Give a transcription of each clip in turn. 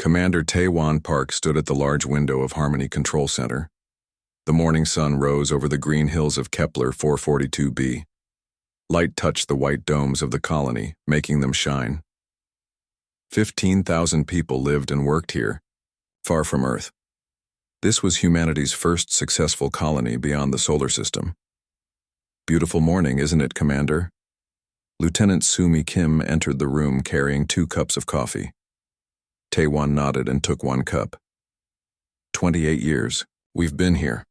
Commander HFY Park stood at the large window of Harmony Control Center. The morning sun rose over the green hills of Kepler 442b. Light touched the white domes of the colony, making them shine. 15,000 people lived and worked here, far from Earth. This was humanity's first successful colony beyond the solar system. Beautiful morning, isn't it, Commander? Lieutenant Sumi Kim entered the room carrying 2 cups of coffee. Taewon nodded and took 1 cup. 28 years. We've been here.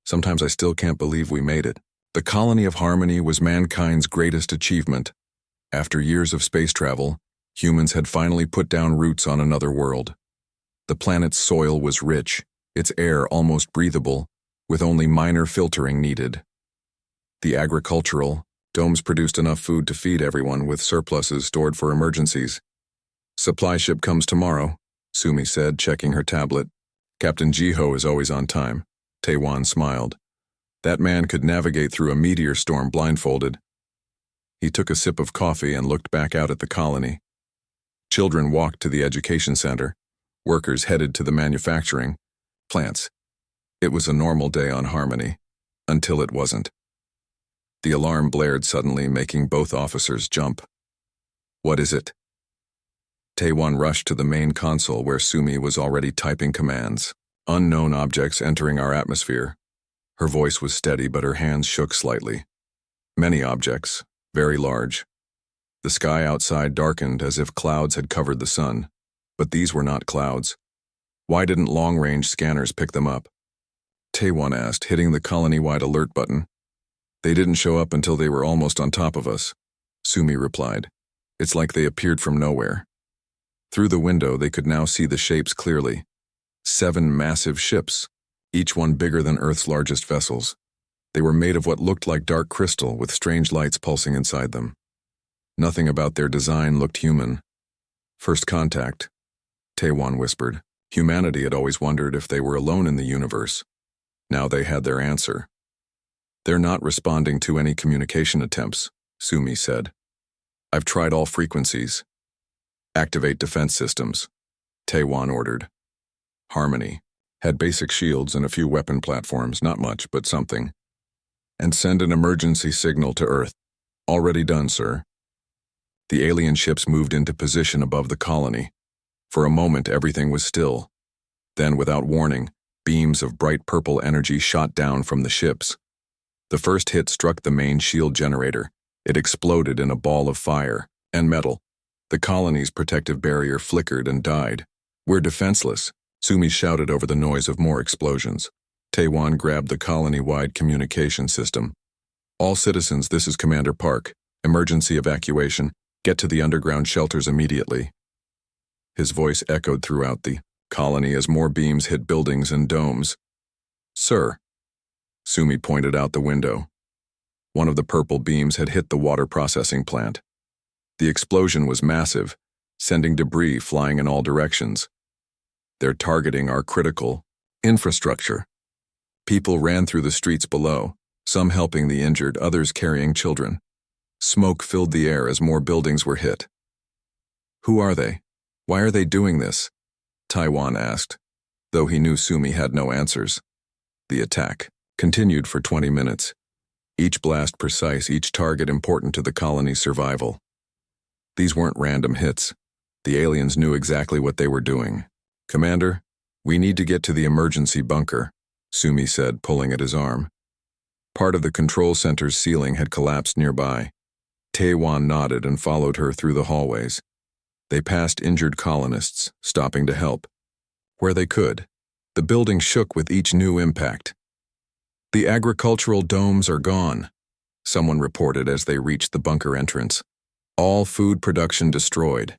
Sometimes I still can't believe we made it. The colony of Harmony was mankind's greatest achievement. After years of space travel, humans had finally put down roots on another world. The planet's soil was rich, its air almost breathable, with only minor filtering needed. The agricultural domes produced enough food to feed everyone, with surpluses stored for emergencies. Supply ship comes tomorrow, Sumi said, checking her tablet. Captain Jiho is always on time. Taewon smiled. That man could navigate through a meteor storm blindfolded. He took a sip of coffee and looked back out at the colony. Children walked to the education center. Workers headed to the manufacturing plants. It was a normal day on Harmony, until it wasn't. The alarm blared suddenly, making both officers jump. What is it? Taewon rushed to the main console where Sumi was already typing commands. Unknown objects entering our atmosphere. Her voice was steady, but her hands shook slightly. Many objects, very large. The sky outside darkened as if clouds had covered the sun. But these were not clouds. Why didn't long-range scanners pick them up? Taewon asked, hitting the colony-wide alert button. They didn't show up until they were almost on top of us, Sumi replied. It's like they appeared from nowhere. Through the window, they could now see the shapes clearly. 7 massive ships, each one bigger than Earth's largest vessels. They were made of what looked like dark crystal with strange lights pulsing inside them. Nothing about their design looked human. First contact, Taewon whispered. Humanity had always wondered if they were alone in the universe. Now they had their answer. They're not responding to any communication attempts, Sumi said. I've tried all frequencies. Activate defense systems, Taewon ordered. Harmony had basic shields and a few weapon platforms, not much, but something. And send an emergency signal to Earth. Already done, sir. The alien ships moved into position above the colony. For a moment, everything was still. Then, without warning, beams of bright purple energy shot down from the ships. The first hit struck the main shield generator. It exploded in a ball of fire and metal. The colony's protective barrier flickered and died. We're defenseless, Sumi shouted over the noise of more explosions. Taewon grabbed the colony-wide communication system. All citizens, this is Commander Park. Emergency evacuation. Get to the underground shelters immediately. His voice echoed throughout the colony as more beams hit buildings and domes. Sir, Sumi pointed out the window. One of the purple beams had hit the water processing plant. The explosion was massive, sending debris flying in all directions. They're targeting our critical infrastructure. People ran through the streets below, some helping the injured, others carrying children. Smoke filled the air as more buildings were hit. Who are they? Why are they doing this? Taewon asked, though he knew Sumi had no answers. The attack continued for 20 minutes. Each blast precise, each target important to the colony's survival. These weren't random hits. The aliens knew exactly what they were doing. Commander, we need to get to the emergency bunker, Sumi said, pulling at his arm. Part of the control center's ceiling had collapsed nearby. Taewon nodded and followed her through the hallways. They passed injured colonists, stopping to help. Where they could, the building shook with each new impact. The agricultural domes are gone, someone reported as they reached the bunker entrance. All food production destroyed.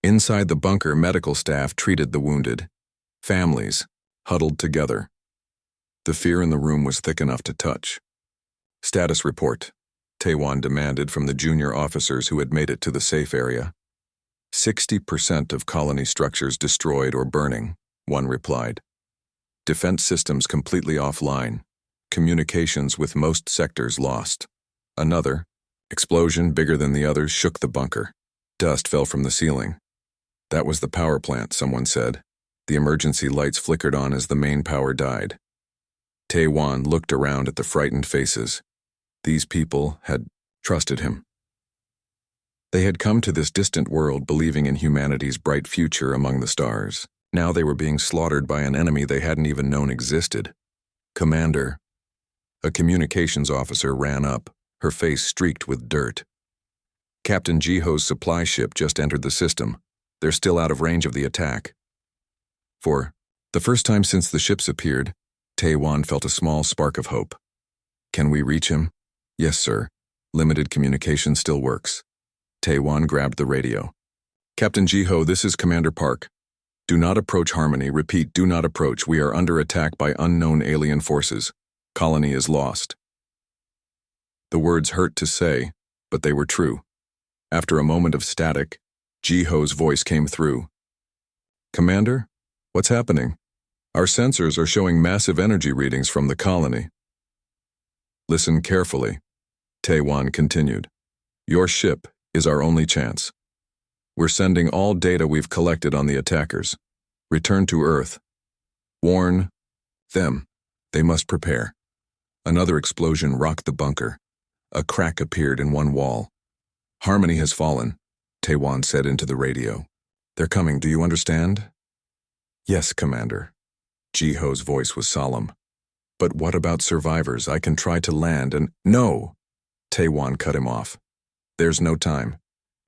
Inside the bunker, medical staff treated the wounded. Families huddled together. The fear in the room was thick enough to touch. Status report, Taewon demanded from the junior officers who had made it to the safe area. 60% of colony structures destroyed or burning, one replied. Defense systems completely offline. Communications with most sectors lost. Another explosion bigger than the others shook the bunker. Dust fell from the ceiling. That was the power plant, someone said. The emergency lights flickered on as the main power died. Tae-Wan looked around at the frightened faces. These people had trusted him. They had come to this distant world believing in humanity's bright future among the stars. Now they were being slaughtered by an enemy they hadn't even known existed. Commander. A communications officer ran up, her face streaked with dirt. Captain Jiho's supply ship just entered the system. They're still out of range of the attack. For the first time since the ships appeared, Tae-Wan felt a small spark of hope. Can we reach him? Yes, sir. Limited communication still works. Tae-Wan grabbed the radio. Captain Jiho, this is Commander Park. Do not approach Harmony. Repeat, do not approach. We are under attack by unknown alien forces. Colony is lost. The words hurt to say, but they were true. After a moment of static, Jiho's voice came through. Commander, what's happening? Our sensors are showing massive energy readings from the colony. Listen carefully. Tae-Wan continued. Your ship is our only chance. We're sending all data we've collected on the attackers. Return to Earth. Warn them. They must prepare. Another explosion rocked the bunker. A crack appeared in one wall. Harmony has fallen, Tae-Wan said into the radio. They're coming, do you understand? Yes, Commander. Jiho's voice was solemn. But what about survivors? I can try to land and— No! Tae-Wan cut him off. There's no time.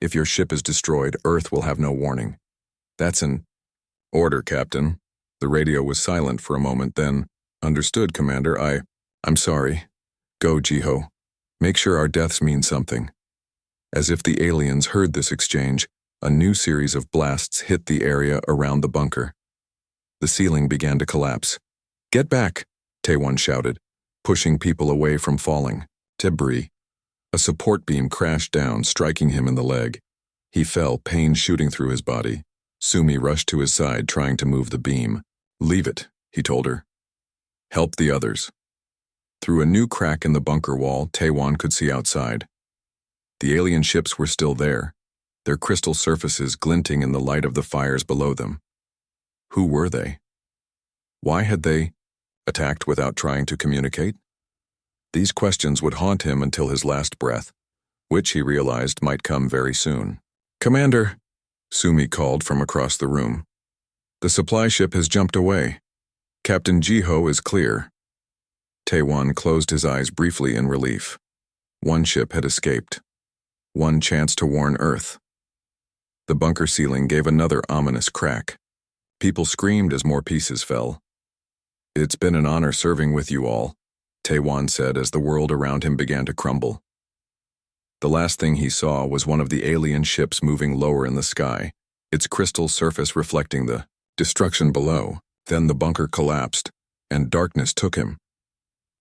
If your ship is destroyed, Earth will have no warning. That's an order, Captain. The radio was silent for a moment, then, Understood, Commander. I'm sorry. Go, Jiho. Make sure our deaths mean something. As if the aliens heard this exchange, a new series of blasts hit the area around the bunker. The ceiling began to collapse. Get back, Tae-Wan shouted, pushing people away from falling. Debris. A support beam crashed down, striking him in the leg. He fell, pain shooting through his body. Sumi rushed to his side, trying to move the beam. Leave it, he told her. Help the others. Through a new crack in the bunker wall, Tae-Wan could see outside. The alien ships were still there, their crystal surfaces glinting in the light of the fires below them. Who were they? Why had they attacked without trying to communicate? These questions would haunt him until his last breath, which he realized might come very soon. Commander, Sumi called from across the room. The supply ship has jumped away. Captain Jiho is clear. Tae-Wan closed his eyes briefly in relief. One ship had escaped. One chance to warn Earth. The bunker ceiling gave another ominous crack. People screamed as more pieces fell. It's been an honor serving with you all, Tae-Wan said as the world around him began to crumble. The last thing he saw was one of the alien ships moving lower in the sky, its crystal surface reflecting the destruction below. Then the bunker collapsed, and darkness took him.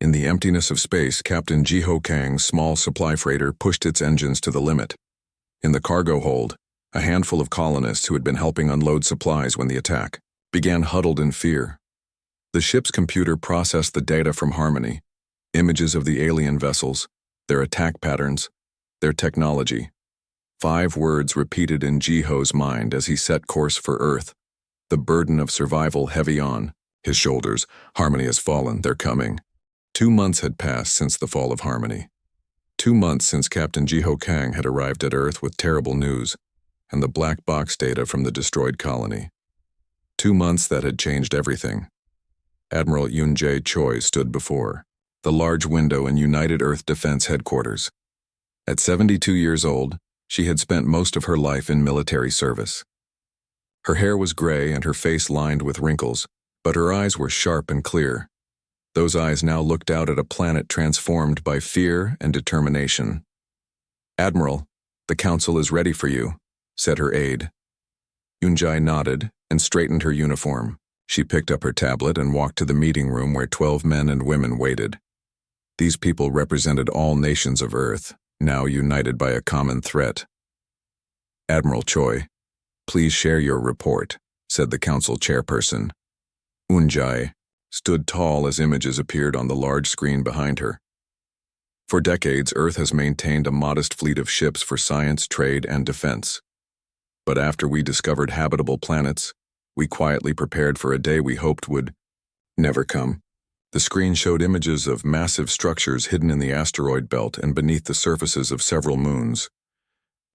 In the emptiness of space, Captain Jiho Kang's small supply freighter pushed its engines to the limit. In the cargo hold, a handful of colonists who had been helping unload supplies when the attack began huddled in fear. The ship's computer processed the data from Harmony, images of the alien vessels, their attack patterns, their technology. 5 words repeated in Jiho's mind as he set course for Earth. The burden of survival heavy on his shoulders. Harmony has fallen, they're coming. 2 months had passed since the fall of Harmony. 2 months since Captain Jiho Kang had arrived at Earth with terrible news and the black box data from the destroyed colony. 2 months that had changed everything. Admiral Yoon-jae Choi stood before the large window in United Earth Defense Headquarters. At 72 years old, she had spent most of her life in military service. Her hair was gray and her face lined with wrinkles, but her eyes were sharp and clear. Those eyes now looked out at a planet transformed by fear and determination. Admiral, the council is ready for you, said her aide. Yoon-jae nodded and straightened her uniform. She picked up her tablet and walked to the meeting room where 12 men and women waited. These people represented all nations of Earth, now united by a common threat. Admiral Choi, please share your report, said the council chairperson. Yoon-jae stood tall as images appeared on the large screen behind her. For decades, Earth has maintained a modest fleet of ships for science, trade, and defense. But after we discovered habitable planets, we quietly prepared for a day we hoped would never come. The screen showed images of massive structures hidden in the asteroid belt and beneath the surfaces of several moons.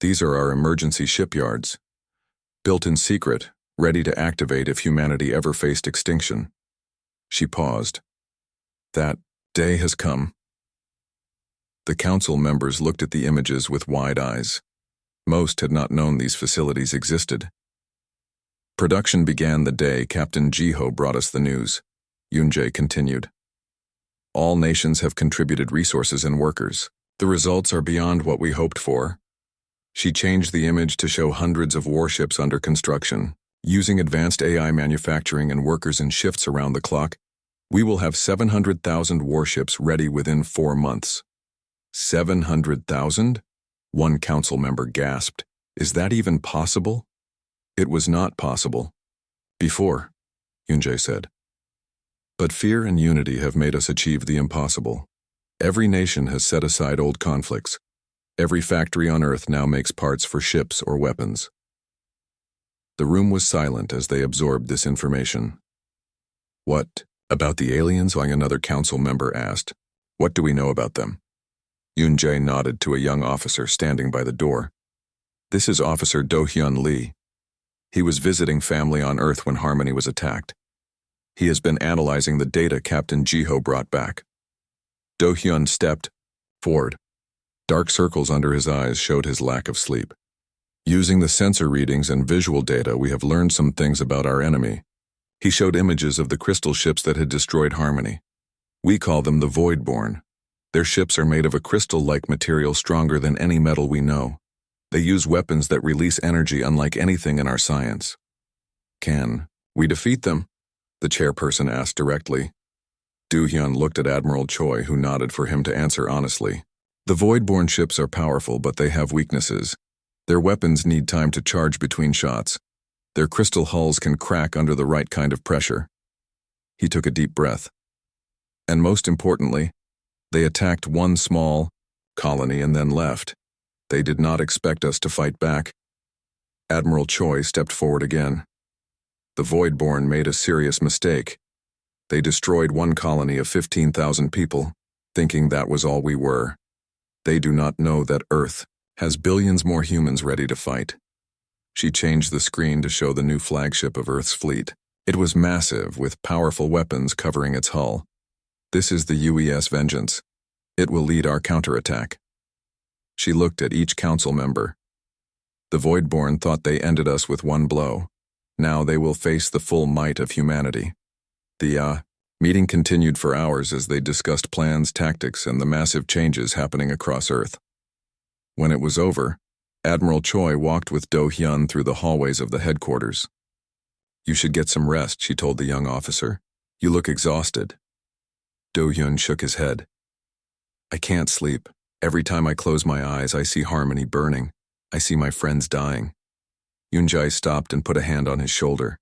These are our emergency shipyards, built in secret, ready to activate if humanity ever faced extinction. She paused. That day has come. The council members looked at the images with wide eyes. Most had not known these facilities existed. Production began the day Captain Jiho brought us the news. Yunjae continued. All nations have contributed resources and workers. The results are beyond what we hoped for. She changed the image to show hundreds of warships under construction. Using advanced AI manufacturing and workers in shifts around the clock, we will have 700,000 warships ready within 4 months. 700,000? One council member gasped. Is that even possible? It was not possible. Before, Yunjae said. But fear and unity have made us achieve the impossible. Every nation has set aside old conflicts. Every factory on Earth now makes parts for ships or weapons. The room was silent as they absorbed this information. What about the aliens? Another council member asked. What do we know about them? Yunjae nodded to a young officer standing by the door. This is Officer Do-hyun Lee. He was visiting family on Earth when Harmony was attacked. He has been analyzing the data Captain Jiho brought back. Do-hyun stepped forward. Dark circles under his eyes showed his lack of sleep. Using the sensor readings and visual data, we have learned some things about our enemy. He showed images of the crystal ships that had destroyed Harmony. We call them the Voidborn. Their ships are made of a crystal-like material stronger than any metal we know. They use weapons that release energy unlike anything in our science. Can we defeat them? The chairperson asked directly. Do-hyun looked at Admiral Choi, who nodded for him to answer honestly. The Voidborn ships are powerful, but they have weaknesses. Their weapons need time to charge between shots. Their crystal hulls can crack under the right kind of pressure. He took a deep breath. And most importantly, they attacked one small colony and then left. They did not expect us to fight back. Admiral Choi stepped forward again. The Voidborn made a serious mistake. They destroyed one colony of 15,000 people, thinking that was all we were. They do not know that Earth has billions more humans ready to fight. She changed the screen to show the new flagship of Earth's fleet. It was massive, with powerful weapons covering its hull. This is the UES Vengeance. It will lead our counterattack. She looked at each council member. The Voidborn thought they ended us with one blow. Now they will face the full might of humanity. The meeting continued for hours as they discussed plans, tactics, and the massive changes happening across Earth. When it was over, Admiral Choi walked with Do-hyun through the hallways of the headquarters. You should get some rest, she told the young officer. You look exhausted. Do-hyun shook his head. I can't sleep. Every time I close my eyes, I see Harmony burning. I see my friends dying. Yunjae stopped and put a hand on his shoulder.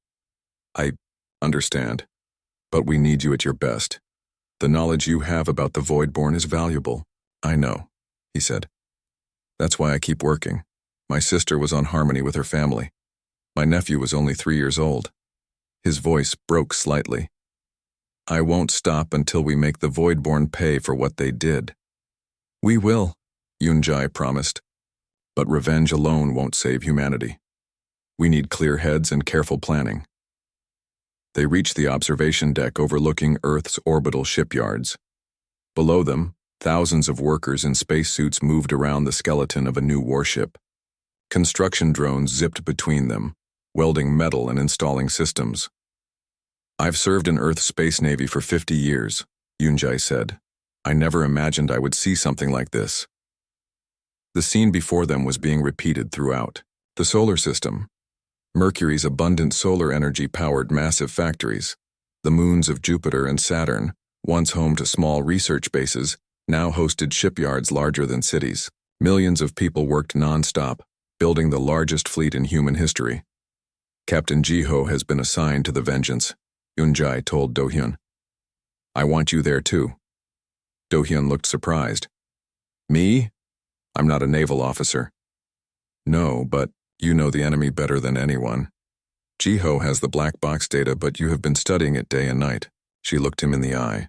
I understand, but we need you at your best. The knowledge you have about the Voidborn is valuable. I know, he said. That's why I keep working. My sister was on Harmony with her family. My nephew was only 3 years old. His voice broke slightly. I won't stop until we make the Voidborn pay for what they did. We will, Yunjae promised. But revenge alone won't save humanity. We need clear heads and careful planning. They reached the observation deck overlooking Earth's orbital shipyards. Below them, thousands of workers in spacesuits moved around the skeleton of a new warship. Construction drones zipped between them, welding metal and installing systems. I've served in Earth's Space Navy for 50 years, Yunjae said. I never imagined I would see something like this. The scene before them was being repeated throughout. The solar system. Mercury's abundant solar energy powered massive factories. The moons of Jupiter and Saturn, once home to small research bases, now hosted shipyards larger than cities. Millions of people worked non-stop, building the largest fleet in human history. Captain Jiho has been assigned to the Vengeance, Yunjae told Do-hyun. I want you there too. Do-hyun looked surprised. Me? I'm not a naval officer. No, but You know the enemy better than anyone. Jiho has the black box data, but you have been studying it day and night. She looked him in the eye.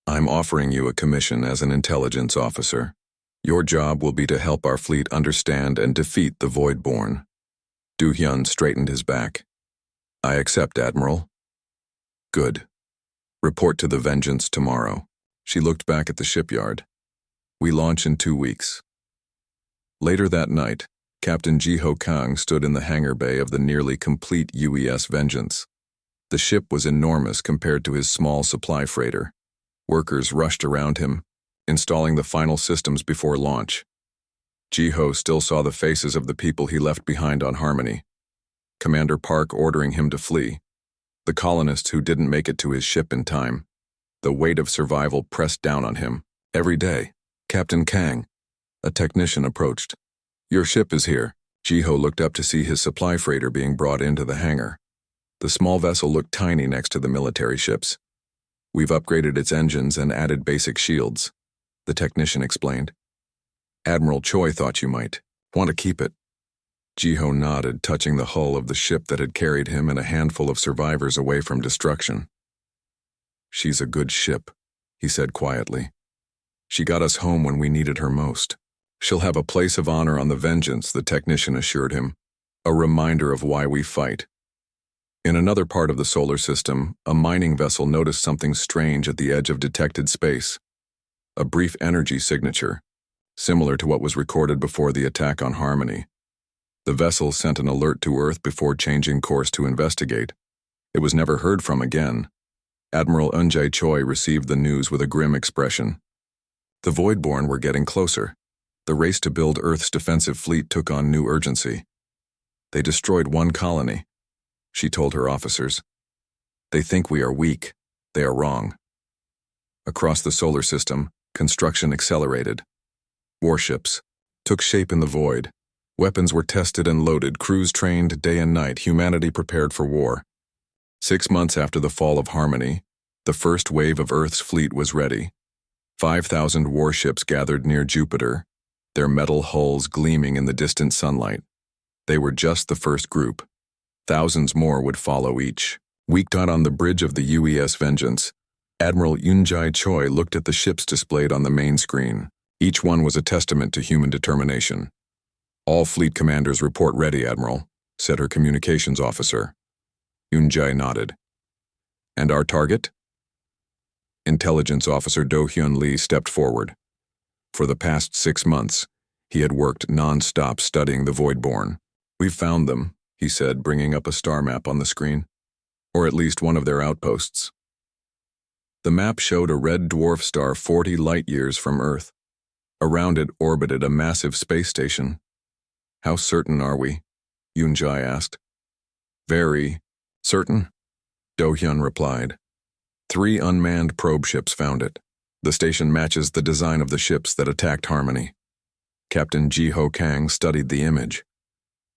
I'm offering you a commission as an intelligence officer. Your job will be to help our fleet understand and defeat the Voidborn. Do-hyun straightened his back. I accept, Admiral. Good. Report to the Vengeance tomorrow. She looked back at the shipyard. We launch in 2 weeks. Later that night, Captain Jiho Kang stood in the hangar bay of the nearly complete UES Vengeance. The ship was enormous compared to his small supply freighter. Workers rushed around him, installing the final systems before launch. Jiho still saw the faces of the people he left behind on Harmony. Commander Park ordering him to flee. The colonists who didn't make it to his ship in time. The weight of survival pressed down on him. Every day, Captain Kang, a technician, approached. Your ship is here. Jiho looked up to see his supply freighter being brought into the hangar. The small vessel looked tiny next to the military ships. We've upgraded its engines and added basic shields, the technician explained. Admiral Choi thought you might want to keep it. Jiho nodded, touching the hull of the ship that had carried him and a handful of survivors away from destruction. She's a good ship, he said quietly. She got us home when we needed her most. She'll have a place of honor on the Vengeance, the technician assured him, a reminder of why we fight. In another part of the solar system, a mining vessel noticed something strange at the edge of detected space. A brief energy signature, similar to what was recorded before the attack on Harmony. The vessel sent an alert to Earth before changing course to investigate. It was never heard from again. Admiral Eun-jae Choi received the news with a grim expression. The Voidborn were getting closer. The race to build Earth's defensive fleet took on new urgency. They destroyed one colony, she told her officers. They think we are weak. They are wrong. Across the solar system, construction accelerated. Warships took shape in the void. Weapons were tested and loaded, crews trained day and night, humanity prepared for war. 6 months after the fall of Harmony, the first wave of Earth's fleet was ready. 5,000 warships gathered near Jupiter, their metal hulls gleaming in the distant sunlight. They were just the first group. Thousands more would follow each. Weeked out on the bridge of the UES Vengeance, Admiral Eun-jae Choi looked at the ships displayed on the main screen. Each one was a testament to human determination. All fleet commanders report ready, Admiral, said her communications officer. Eun-jae nodded. And our target? Intelligence Officer Do-hyun Lee stepped forward. For the past 6 months, he had worked non-stop studying the Voidborn. We've found them, he said, bringing up a star map on the screen. Or at least one of their outposts. The map showed a red dwarf star 40 light-years from Earth. Around it orbited a massive space station. How certain are we? Eun-jae asked. Very certain, Do-hyun replied. 3 unmanned probe ships found it. The station matches the design of the ships that attacked Harmony. Captain Jiho Kang studied the image.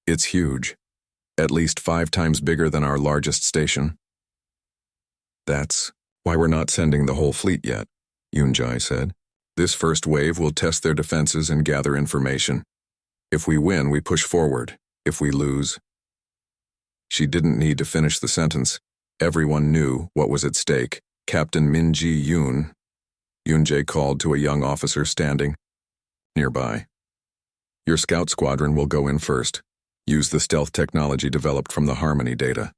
It's huge, at least 5 times bigger than our largest station. That's why we're not sending the whole fleet yet, Eun-jae said. This first wave will test their defenses and gather information. If we win, we push forward. If we lose... She didn't need to finish the sentence. Everyone knew what was at stake. Captain Min Ji-yoon, Eun-jae called to a young officer standing nearby. Your scout squadron will go in first. Use the stealth technology developed from the Harmony data.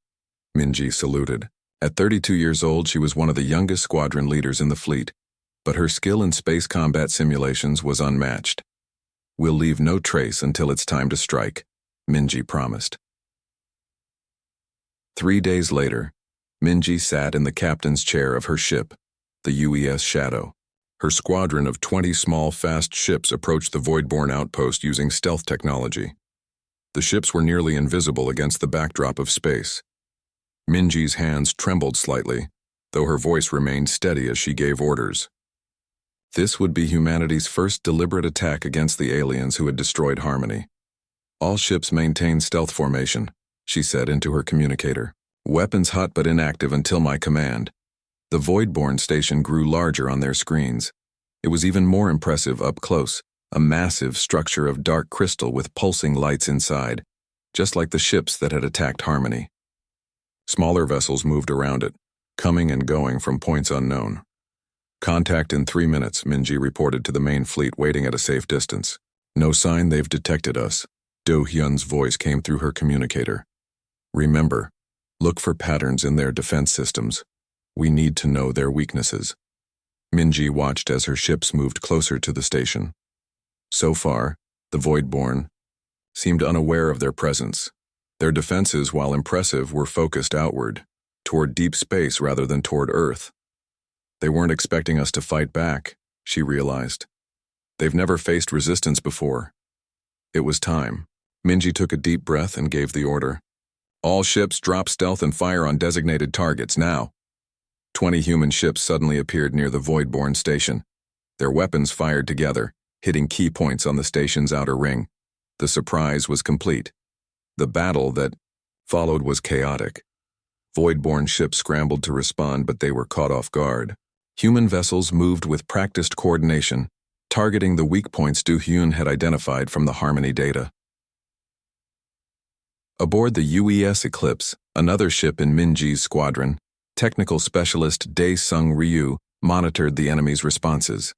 Min-ji saluted. At 32 years old, she was one of the youngest squadron leaders in the fleet, but her skill in space combat simulations was unmatched. We'll leave no trace until it's time to strike, Min-ji promised. 3 days later, Min-ji sat in the captain's chair of her ship, the UES Shadow. Her squadron of 20 small, fast ships approached the Voidborn outpost using stealth technology. The ships were nearly invisible against the backdrop of space. Min-ji's hands trembled slightly, though her voice remained steady as she gave orders. This would be humanity's first deliberate attack against the aliens who had destroyed Harmony. All ships maintain stealth formation, she said into her communicator. Weapons hot but inactive until my command. The Voidborn station grew larger on their screens. It was even more impressive up close, a massive structure of dark crystal with pulsing lights inside. just like the ships that had attacked Harmony. Smaller vessels moved around it, coming and going from points unknown. Contact in 3 minutes, Minji reported to the main fleet waiting at a safe distance. No sign they've detected us. Do-hyun's voice came through her communicator. Remember, look for patterns in their defense systems. We need to know their weaknesses. Minji watched as her ships moved closer to the station. So far, the Voidborn seemed unaware of their presence. Their defenses, while impressive, were focused outward, toward deep space rather than toward Earth. They weren't expecting us to fight back, she realized. They've never faced resistance before. It was time. Minji took a deep breath and gave the order. All ships drop stealth and fire on designated targets now. 20 human ships suddenly appeared near the Voidborn station. Their weapons fired together, hitting key points on the station's outer ring. The surprise was complete. The battle that followed was chaotic. Voidborn ships scrambled to respond, but they were caught off guard. Human vessels moved with practiced coordination, targeting the weak points Do-hyun had identified from the Harmony data. Aboard the UES Eclipse, another ship in Minji's squadron, technical specialist Dae-sung Ryu monitored the enemy's responses.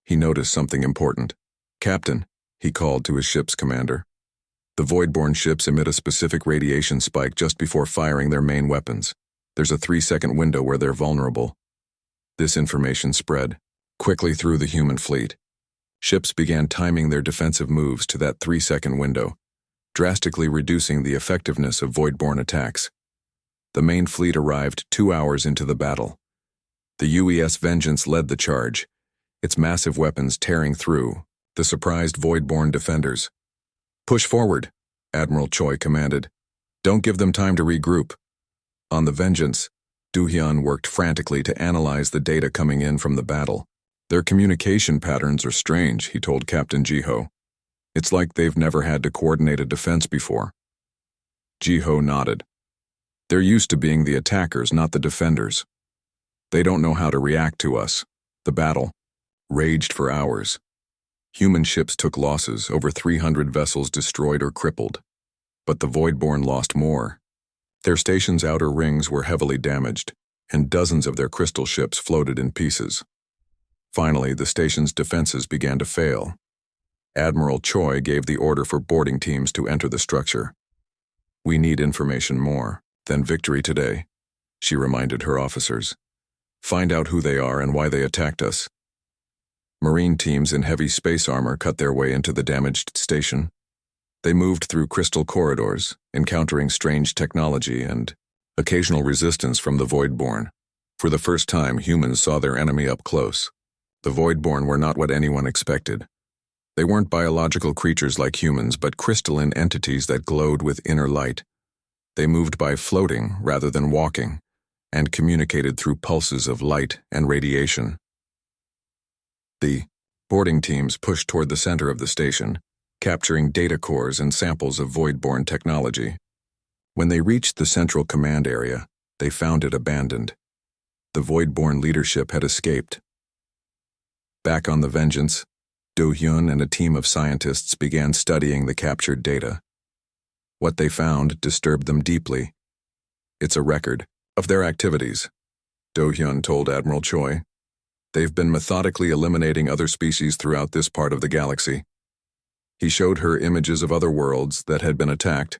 He noticed something important. "Captain," he called to his ship's commander. "The Voidborn ships emit a specific radiation spike just before firing their main weapons. There's a 3-second window where they're vulnerable." This information spread quickly through the human fleet. Ships began timing their defensive moves to that 3-second window, drastically reducing the effectiveness of Voidborn attacks. The main fleet arrived 2 hours into the battle. The UES Vengeance led the charge, its massive weapons tearing through the surprised Voidborn defenders. "Push forward," Admiral Choi commanded. "Don't give them time to regroup." On the Vengeance, Do-hyun worked frantically to analyze the data coming in from the battle. "Their communication patterns are strange," he told Captain Ji-ho. "It's like they've never had to coordinate a defense before." Ji-ho nodded. "They're used to being the attackers, not the defenders. They don't know how to react to us." The battle raged for hours. Human ships took losses, over 300 vessels destroyed or crippled. But the Voidborn lost more. Their station's outer rings were heavily damaged, and dozens of their crystal ships floated in pieces. Finally, the station's defenses began to fail. Admiral Choi gave the order for boarding teams to enter the structure. "We need information more than victory today," she reminded her officers. "Find out who they are and why they attacked us." Marine teams in heavy space armor cut their way into the damaged station. They moved through crystal corridors, encountering strange technology and occasional resistance from the Voidborn. For the first time, humans saw their enemy up close. The Voidborn were not what anyone expected. They weren't biological creatures like humans, but crystalline entities that glowed with inner light. They moved by floating rather than walking, and communicated through pulses of light and radiation. The boarding teams pushed toward the center of the station, capturing data cores and samples of Voidborn technology. When they reached the central command area, they found it abandoned. The Voidborn leadership had escaped. Back on the Vengeance, Do-hyun and a team of scientists began studying the captured data. What they found disturbed them deeply. "It's a record of their activities," Do-hyun told Admiral Choi. "They've been methodically eliminating other species throughout this part of the galaxy." He showed her images of other worlds that had been attacked,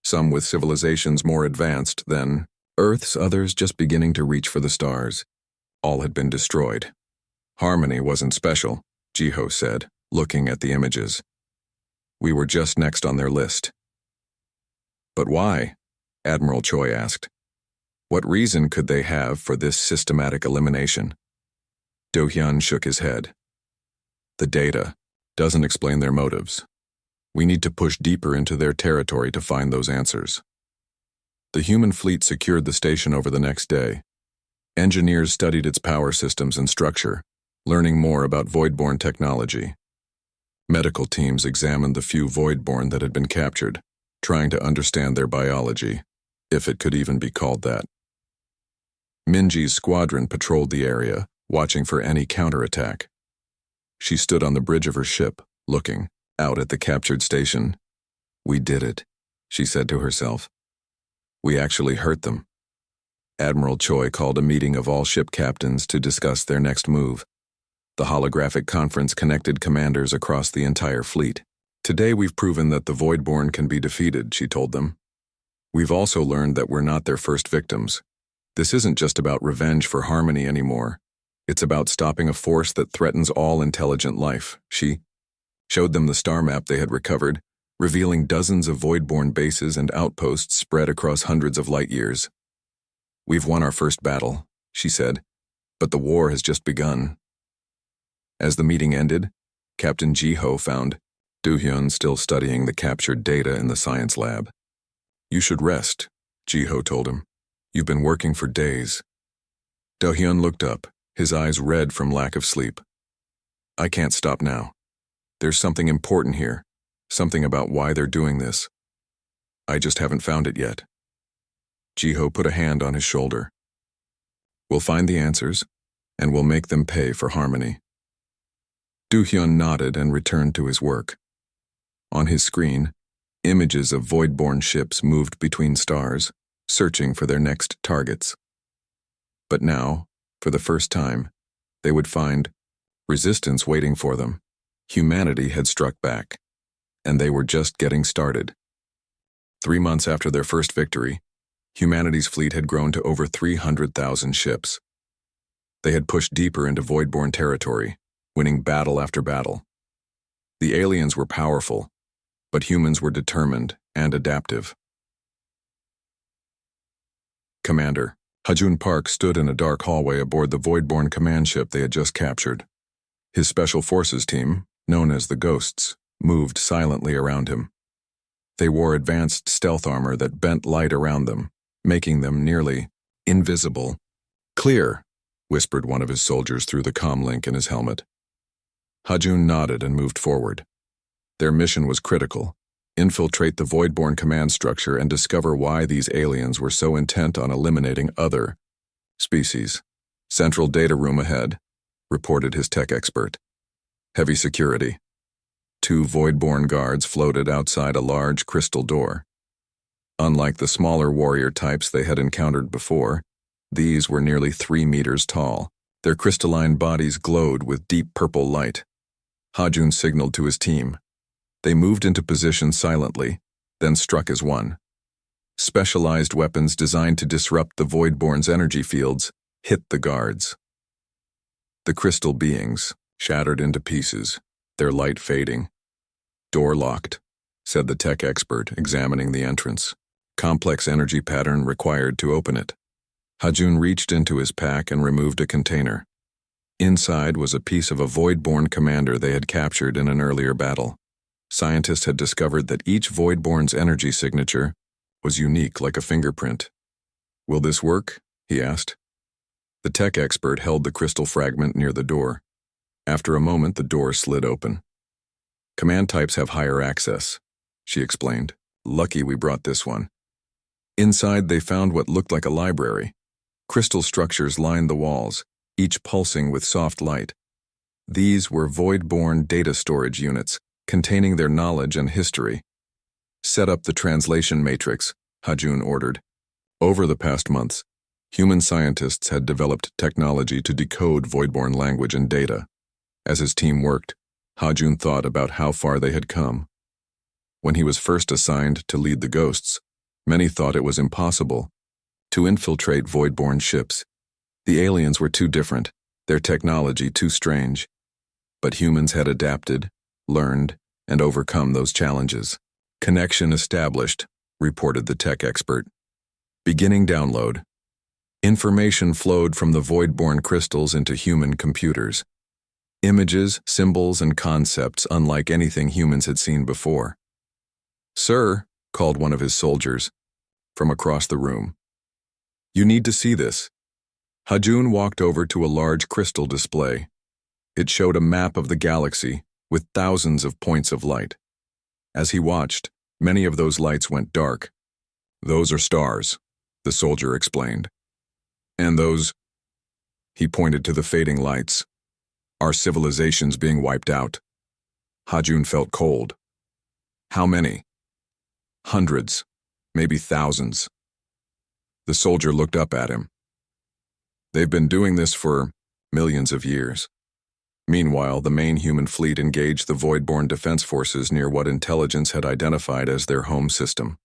some with civilizations more advanced than Earth's, others just beginning to reach for the stars. All had been destroyed. "Harmony wasn't special," Ji-ho said, looking at the images. "We were just next on their list." "But why?" Admiral Choi asked. "What reason could they have for this systematic elimination?" Do-hyun shook his head. "The data doesn't explain their motives. We need to push deeper into their territory to find those answers." The human fleet secured the station over the next day. Engineers studied its power systems and structure, learning more about Voidborn technology. Medical teams examined the few Voidborn that had been captured, trying to understand their biology, if it could even be called that. Minji's squadron patrolled the area, watching for any counterattack. She stood on the bridge of her ship, looking out at the captured station. "We did it," she said to herself. We actually hurt them. Admiral Choi called a meeting of all ship captains to discuss their next move. The holographic conference connected commanders across the entire fleet. Today we've proven that the Voidborn can be defeated, she told them. We've also learned that we're not their first victims. This isn't just about revenge for Harmony anymore. It's about stopping a force that threatens all intelligent life. She showed them the star map they had recovered, revealing dozens of Voidborn bases and outposts spread across hundreds of light years. We've won our first battle, she said, but the war has just begun. As the meeting ended, Captain Ji-ho found Do-hyun still studying the captured data in the science lab. You should rest, Ji-ho told him. You've been working for days. Do-hyun looked up, his eyes red from lack of sleep. I can't stop now. There's something important here, something about why they're doing this. I just haven't found it yet. Ji-ho put a hand on his shoulder. We'll find the answers, and we'll make them pay for Harmony. Do-hyun nodded and returned to his work. On his screen, images of Voidborn ships moved between stars, searching for their next targets. But now, for the first time, they would find resistance waiting for them. Humanity had struck back, and they were just getting started. 3 months after their first victory, humanity's fleet had grown to over 300,000 ships. They had pushed deeper into Voidborn territory, winning battle after battle. The aliens were powerful, but humans were determined and adaptive. Commander, Ha-Jun Park stood in a dark hallway aboard the Voidborn command ship they had just captured. His special forces team, known as the Ghosts, moved silently around him. They wore advanced stealth armor that bent light around them, making them nearly invisible. Clear, whispered one of his soldiers through the comlink in his helmet. Ha-Jun nodded and moved forward. Their mission was critical: infiltrate the Voidborn command structure and discover why these aliens were so intent on eliminating other species. Central data room ahead, reported his tech expert. Heavy security. 2 Voidborn guards floated outside a large crystal door. Unlike the smaller warrior types they had encountered before, these were nearly 3 meters tall. Their crystalline bodies glowed with deep purple light. Ha-Jun signaled to his team. They moved into position silently, then struck as one. Specialized weapons designed to disrupt the Voidborn's energy fields hit the guards. The crystal beings shattered into pieces, their light fading. Door locked, said the tech expert, examining the entrance. Complex energy pattern required to open it. Ha-Jun reached into his pack and removed a container. Inside was a piece of a Voidborn commander they had captured in an earlier battle. Scientists had discovered that each Voidborn's energy signature was unique like a fingerprint. Will this work? He asked. The tech expert held the crystal fragment near the door. After a moment, the door slid open. Command types have higher access, she explained. Lucky we brought this one. Inside, they found what looked like a library. Crystal structures lined the walls, each pulsing with soft light. These were Voidborn data storage units, containing their knowledge and history. Set up the translation matrix, Ha-Jun ordered. Over the past months, human scientists had developed technology to decode Voidborn language and data. As his team worked, Ha-Jun thought about how far they had come. When he was first assigned to lead the Ghosts, many thought it was impossible to infiltrate Voidborn ships. The aliens were too different, their technology too strange. But humans had adapted, learned, and overcome those challenges. Connection established, reported the tech expert. Beginning download. Information flowed from the Voidborn crystals into human computers. Images, symbols, and concepts unlike anything humans had seen before. Sir, called one of his soldiers from across the room. You need to see this. Ha-Jun walked over to a large crystal display. It showed a map of the galaxy with thousands of points of light. As he watched, many of those lights went dark. Those are stars, the soldier explained. And those, he pointed to the fading lights, are civilizations being wiped out. Ha-Jun felt cold. How many? Hundreds, maybe thousands. The soldier looked up at him. They've been doing this for millions of years. Meanwhile, the main human fleet engaged the Voidborn defense forces near what intelligence had identified as their home system.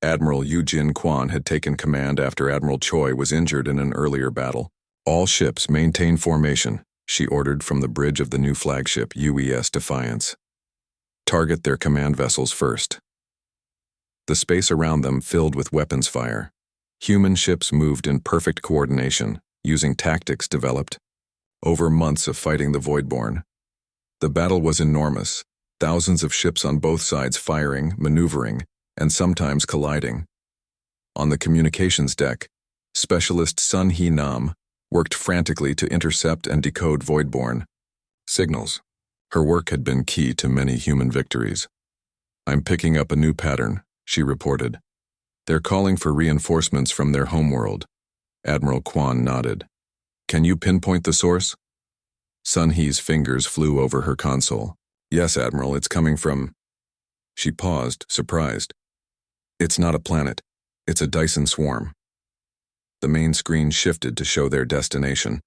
Admiral Eugene Kwan had taken command after Admiral Choi was injured in an earlier battle. All ships maintain formation, she ordered from the bridge of the new flagship UES Defiance. Target their command vessels first. The space around them filled with weapons fire. Human ships moved in perfect coordination, using tactics developed over months of fighting the Voidborn. The battle was enormous, thousands of ships on both sides firing, maneuvering, and sometimes colliding. On the communications deck, specialist Sun Hee Nam worked frantically to intercept and decode Voidborn signals. Her work had been key to many human victories. "I'm picking up a new pattern," she reported. "They're calling for reinforcements from their homeworld." Admiral Kwan nodded. "Can you pinpoint the source?" Sun Hee's fingers flew over her console. "Yes, Admiral, it's coming from..." She paused, surprised. "It's not a planet. It's a Dyson swarm." The main screen shifted to show their destination.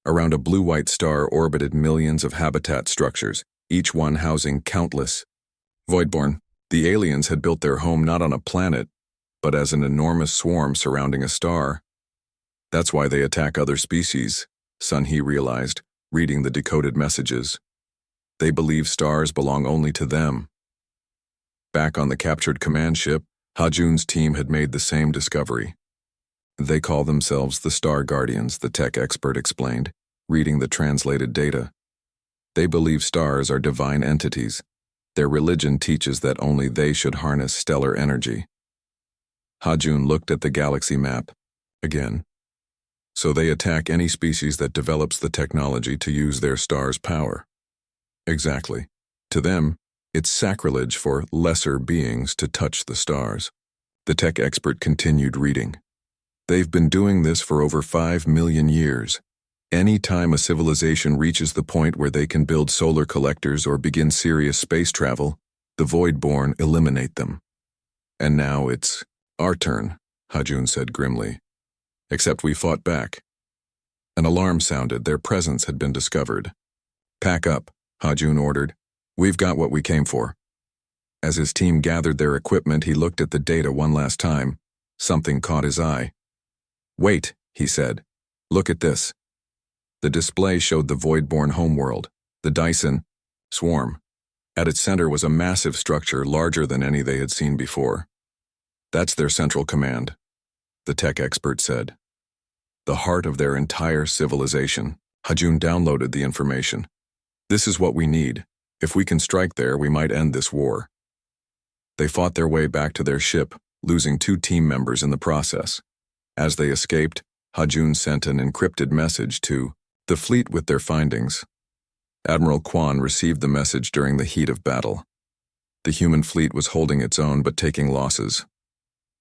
Around a blue-white star orbited millions of habitat structures, each one housing countless Voidborn. The aliens had built their home not on a planet, but as an enormous swarm surrounding a star. That's why they attack other species, Sun Hee realized, reading the decoded messages. They believe stars belong only to them. Back on the captured command ship, Ha-Jun's team had made the same discovery. "They call themselves the Star Guardians," the tech expert explained, reading the translated data. "They believe stars are divine entities. Their religion teaches that only they should harness stellar energy." Ha-Jun looked at the galaxy map again. "So they attack any species that develops the technology to use their star's power." "Exactly. To them, it's sacrilege for lesser beings to touch the stars." The tech expert continued reading. "They've been doing this for over 5 million years. Any time a civilization reaches the point where they can build solar collectors or begin serious space travel, the Voidborn eliminate them. And now it's our turn," Ha-Jun said grimly. "Except we fought back." An alarm sounded. Their presence had been discovered. "Pack up," Ha-Jun ordered. "We've got what we came for." As his team gathered their equipment, he looked at the data one last time. Something caught his eye. "Wait," he said. "Look at this." The display showed the Voidborn homeworld, the Dyson swarm. At its center was a massive structure larger than any they had seen before. "That's their central command," the tech expert said. "The heart of their entire civilization." Ha-Jun downloaded the information. "This is what we need. If we can strike there, we might end this war." They fought their way back to their ship, losing 2 team members in the process. As they escaped, Ha-Jun sent an encrypted message to the fleet with their findings. Admiral Kwan received the message during the heat of battle. The human fleet was holding its own but taking losses.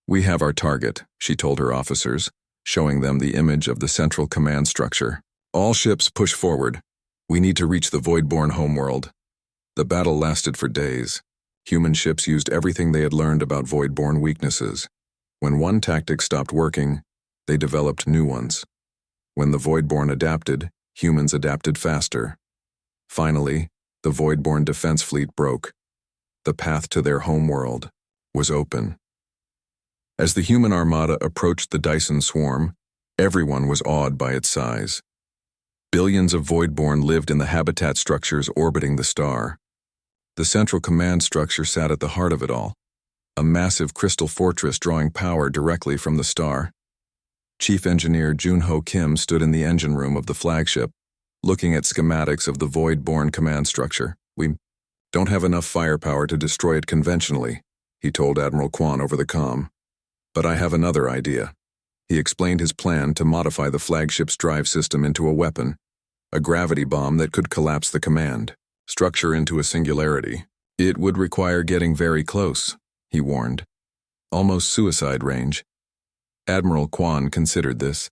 "We have our target," she told her officers, showing them the image of the central command structure. "All ships push forward. We need to reach the Voidborn homeworld." The battle lasted for days. Human ships used everything they had learned about Voidborn weaknesses. When one tactic stopped working, they developed new ones. When the Voidborn adapted, humans adapted faster. Finally, the Voidborn defense fleet broke. The path to their homeworld was open. As the human armada approached the Dyson swarm, everyone was awed by its size. Billions of Voidborn lived in the habitat structures orbiting the star. The central command structure sat at the heart of it all, a massive crystal fortress drawing power directly from the star. Chief Engineer Jun-Ho Kim stood in the engine room of the flagship, looking at schematics of the Voidborn command structure. "We don't have enough firepower to destroy it conventionally," he told Admiral Kwan over the comm. "But I have another idea." He explained his plan to modify the flagship's drive system into a weapon, a gravity bomb that could collapse the command structure into a singularity. "It would require getting very close," he warned. "Almost suicide range." Admiral Kwan considered this.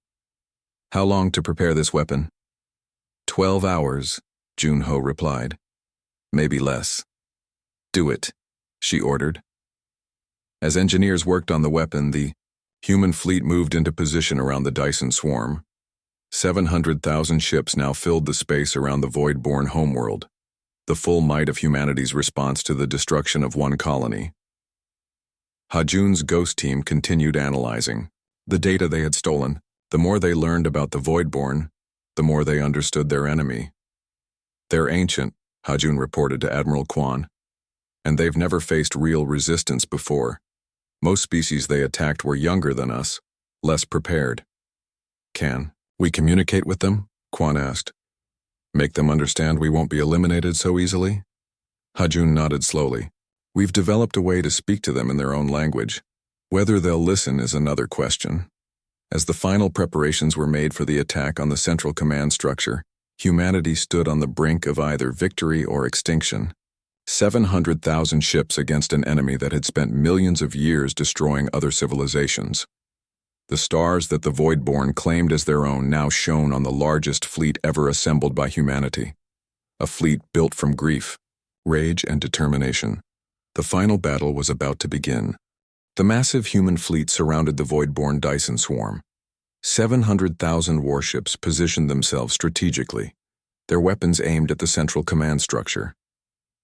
"How long to prepare this weapon?" 12 hours, Jun-Ho replied. "Maybe less." "Do it," she ordered. As engineers worked on the weapon, the human fleet moved into position around the Dyson swarm. 700,000 ships now filled the space around the void-born homeworld, the full might of humanity's response to the destruction of one colony. Ha-Jun's ghost team continued analyzing the data they had stolen. The more they learned about the void-born, the more they understood their enemy. They're ancient, Ha-Jun reported to Admiral Quan, and they've never faced real resistance before. Most species they attacked were younger than us, less prepared. Can we communicate with them? Quan asked. Make them understand we won't be eliminated so easily? Ha-Jun nodded slowly. We've developed a way to speak to them in their own language. Whether they'll listen is another question. As the final preparations were made for the attack on the central command structure, humanity stood on the brink of either victory or extinction. 700,000 ships against an enemy that had spent millions of years destroying other civilizations. The stars that the Voidborn claimed as their own now shone on the largest fleet ever assembled by humanity. A fleet built from grief, rage, and determination. The final battle was about to begin. The massive human fleet surrounded the Voidborn Dyson swarm. 700,000 warships positioned themselves strategically, their weapons aimed at the central command structure.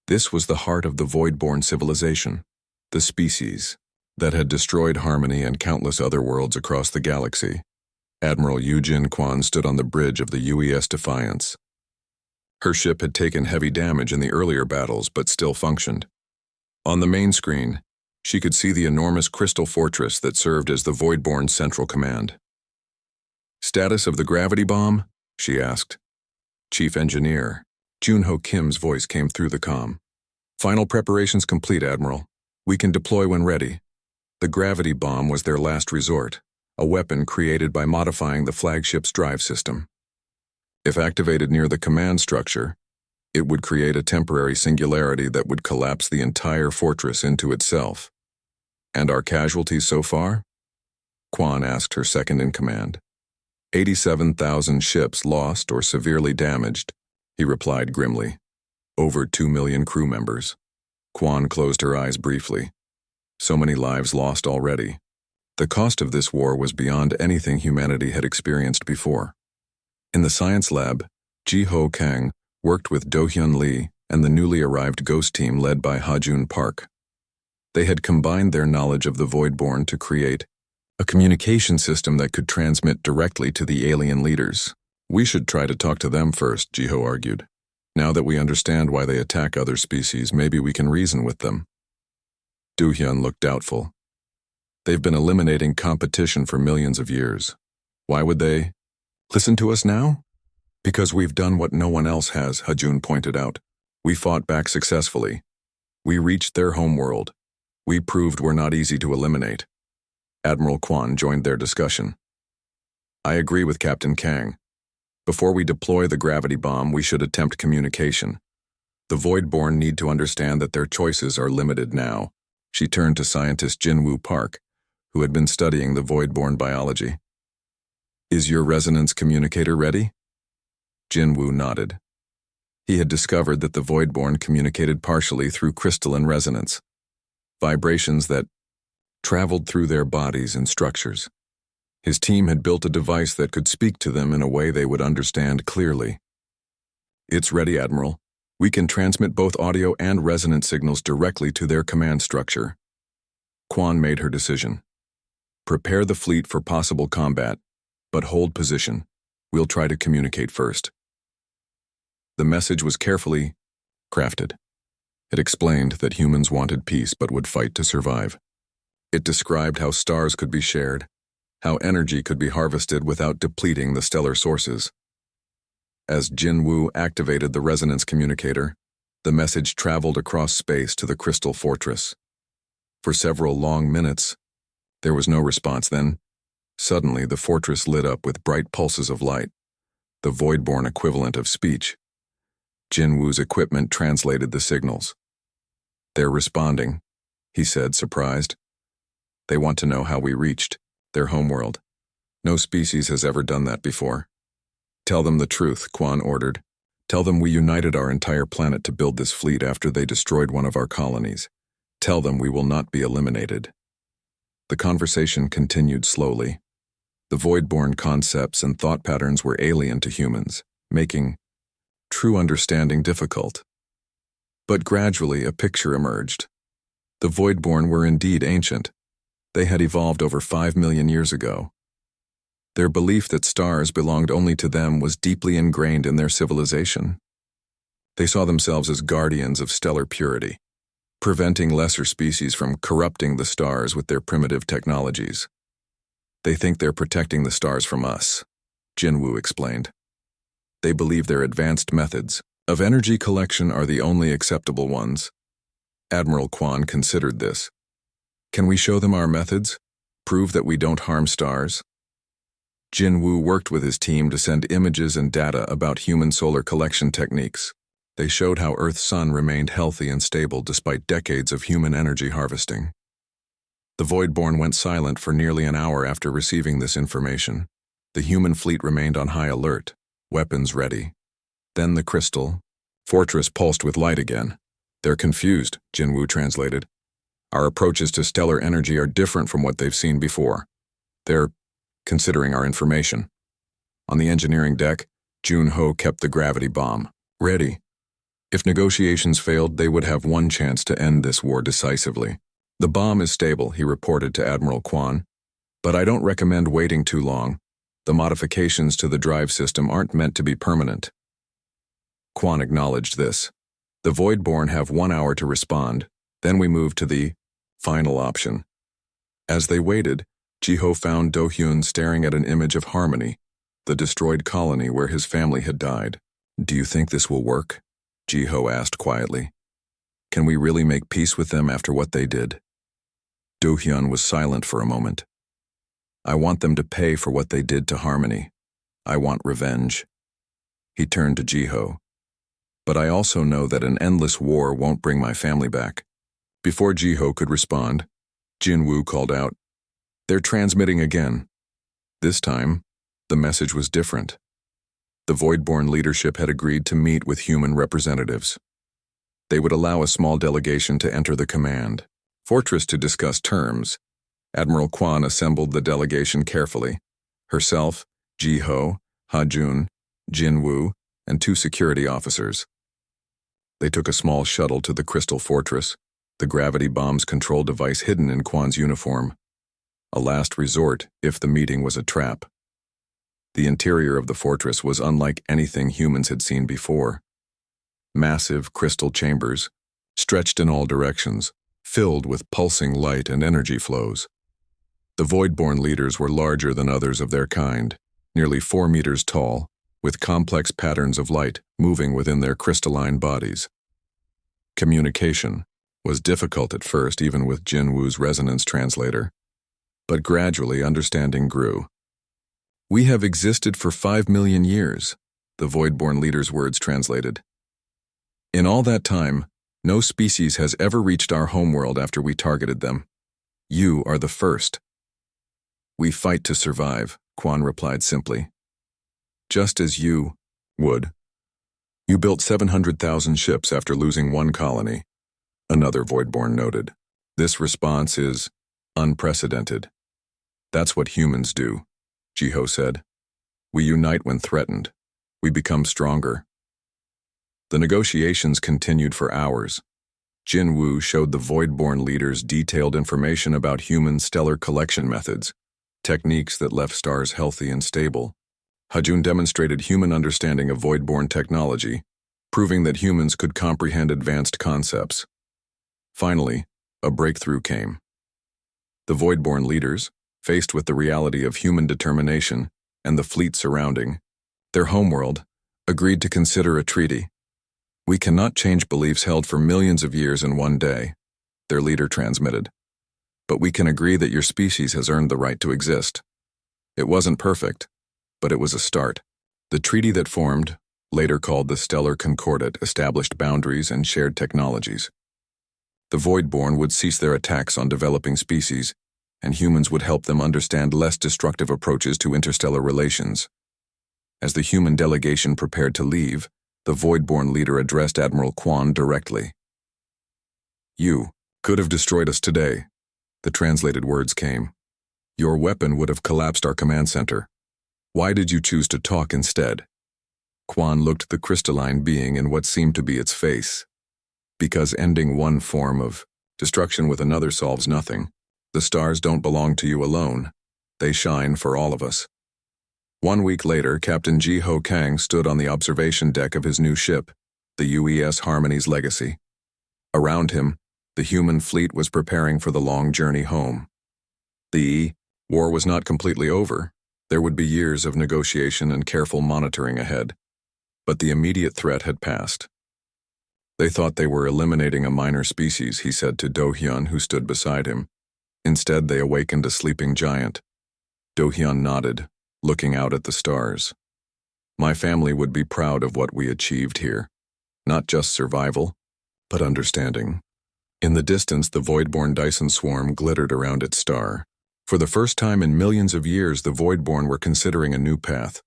This was the heart of the Voidborn civilization, the species that had destroyed Harmony and countless other worlds across the galaxy. Admiral Eugene Quan stood on the bridge of the UES Defiance. Her ship had taken heavy damage in the earlier battles but still functioned. On the main screen, she could see the enormous crystal fortress that served as the Voidborn Central Command. Status of the gravity bomb? She asked. Chief Engineer Junho Kim's voice came through the comm. Final preparations complete, Admiral. We can deploy when ready. The gravity bomb was their last resort, a weapon created by modifying the flagship's drive system. If activated near the command structure, it would create a temporary singularity that would collapse the entire fortress into itself. And our casualties so far? Quan asked her second-in-command. 87,000 ships lost or severely damaged, he replied grimly. Over 2 million crew members. Quan closed her eyes briefly. So many lives lost already. The cost of this war was beyond anything humanity had experienced before. In the science lab, Ji-Ho Kang worked with Do-Hyun Lee and the newly arrived ghost team led by Ha-Jun Park. They had combined their knowledge of the Voidborn to create a communication system that could transmit directly to the alien leaders. We should try to talk to them first, Ji-Ho argued. Now that we understand why they attack other species, maybe we can reason with them. Do-Hyun looked doubtful. They've been eliminating competition for millions of years. Why would they listen to us now? Because we've done what no one else has, Ha-Jun pointed out. We fought back successfully. We reached their homeworld. We proved we're not easy to eliminate. Admiral Quan joined their discussion. I agree with Captain Kang. Before we deploy the gravity bomb, we should attempt communication. The Voidborn need to understand that their choices are limited now. She turned to scientist Jinwoo Park, who had been studying the Voidborn biology. Is your resonance communicator ready? Jinwoo nodded. He had discovered that the Voidborn communicated partially through crystalline resonance, vibrations that traveled through their bodies and structures. His team had built a device that could speak to them in a way they would understand clearly. It's ready, Admiral. We can transmit both audio and resonance signals directly to their command structure. Quan made her decision. Prepare the fleet for possible combat, but hold position. We'll try to communicate first. The message was carefully crafted. It explained that humans wanted peace but would fight to survive. It described how stars could be shared, how energy could be harvested without depleting the stellar sources. As Jinwoo activated the resonance communicator, the message traveled across space to the crystal fortress. For several long minutes, there was no response. Then, suddenly the fortress lit up with bright pulses of light, the Voidborn equivalent of speech. Jinwoo's equipment translated the signals. They're responding, he said, surprised. They want to know how we reached their homeworld. No species has ever done that before. Tell them the truth, Quan ordered. Tell them we united our entire planet to build this fleet after they destroyed one of our colonies. Tell them we will not be eliminated. The conversation continued slowly. The void-born concepts and thought patterns were alien to humans, making true understanding difficult. But gradually a picture emerged. The void-born were indeed ancient. They had evolved over 5 million years ago. Their belief that stars belonged only to them was deeply ingrained in their civilization. They saw themselves as guardians of stellar purity, preventing lesser species from corrupting the stars with their primitive technologies. They think they're protecting the stars from us, Jinwu explained. They believe their advanced methods of energy collection are the only acceptable ones. Admiral Quan considered this. Can we show them our methods? Prove that we don't harm stars? Jinwu worked with his team to send images and data about human solar collection techniques. They showed how Earth's sun remained healthy and stable despite decades of human energy harvesting. The Voidborn went silent for nearly an hour after receiving this information. The human fleet remained on high alert, weapons ready. Then the crystal fortress pulsed with light again. They're confused, Jinwu translated. Our approaches to stellar energy are different from what they've seen before. They're considering our information. On the engineering deck, Jun-Ho kept the gravity bomb ready. If negotiations failed, they would have one chance to end this war decisively. The bomb is stable, he reported to Admiral Quan, but I don't recommend waiting too long. The modifications to the drive system aren't meant to be permanent. Quan acknowledged this. The Voidborn have 1 hour to respond, then we move to the final option. As they waited, Ji-Ho found Do-hyun staring at an image of Harmony, the destroyed colony where his family had died. Do you think this will work? Ji-Ho asked quietly. Can we really make peace with them after what they did? Do-hyun was silent for a moment. I want them to pay for what they did to Harmony. I want revenge. He turned to Ji-Ho. But I also know that an endless war won't bring my family back. Before Ji-Ho could respond, Jin-Woo called out, They're transmitting again. This time, the message was different. The Voidborn leadership had agreed to meet with human representatives. They would allow a small delegation to enter the command fortress to discuss terms. Admiral Quan assembled the delegation carefully. Herself, Ji-Ho, Ha-Jun, Jin-Woo, and 2 security officers. They took a small shuttle to the Crystal Fortress, the gravity bomb's control device hidden in Quan's uniform. A last resort if the meeting was a trap. The interior of the fortress was unlike anything humans had seen before. Massive crystal chambers, stretched in all directions, filled with pulsing light and energy flows. The Voidborn leaders were larger than others of their kind, nearly 4 meters tall, with complex patterns of light moving within their crystalline bodies. Communication was difficult at first, even with Jin-Woo's resonance translator, but gradually understanding grew. We have existed for 5 million years, the Voidborn leader's words translated. In all that time, no species has ever reached our homeworld after we targeted them. You are the first. We fight to survive, Quan replied simply. Just as you would. You built 700,000 ships after losing 1 colony, another Voidborn noted. This response is unprecedented. That's what humans do, Ji-Ho said. We unite when threatened. We become stronger. The negotiations continued for hours. Jin-Woo showed the Voidborn leaders detailed information about human stellar collection methods, techniques that left stars healthy and stable. Ha-Jun demonstrated human understanding of Voidborn technology, proving that humans could comprehend advanced concepts. Finally, a breakthrough came. The Voidborn leaders, faced with the reality of human determination and the fleet surrounding their homeworld, agreed to consider a treaty. We cannot change beliefs held for millions of years in one day, their leader transmitted. But we can agree that your species has earned the right to exist. It wasn't perfect, but it was a start. The treaty that formed, later called the Stellar Concordat, established boundaries and shared technologies. The Voidborn would cease their attacks on developing species, and humans would help them understand less destructive approaches to interstellar relations. As the human delegation prepared to leave, the Voidborn leader addressed Admiral Quan directly. You could have destroyed us today. The translated words came. Your weapon would have collapsed our command center. Why did you choose to talk instead? Quan looked the crystalline being in what seemed to be its face. Because ending one form of destruction with another solves nothing. The stars don't belong to you alone. They shine for all of us. 1 week later, Captain Ji Ho Kang stood on the observation deck of his new ship, the UES Harmony's Legacy. Around him, the human fleet was preparing for the long journey home. The war was not completely over. There would be years of negotiation and careful monitoring ahead. But the immediate threat had passed. They thought they were eliminating a minor species, he said to Do-hyun, who stood beside him. Instead, they awakened a sleeping giant. Do-hyun nodded, looking out at the stars. My family would be proud of what we achieved here. Not just survival, but understanding. In the distance, the Voidborn Dyson swarm glittered around its star. For the first time in millions of years, the Voidborn were considering a new path,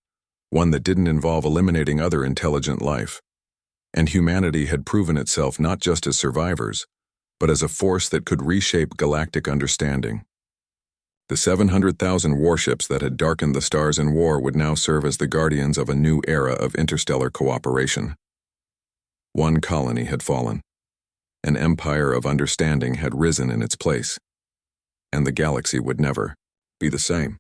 one that didn't involve eliminating other intelligent life. And humanity had proven itself not just as survivors, but as a force that could reshape galactic understanding. The 700,000 warships that had darkened the stars in war would now serve as the guardians of a new era of interstellar cooperation. One colony had fallen. An empire of understanding had risen in its place. And the galaxy would never be the same.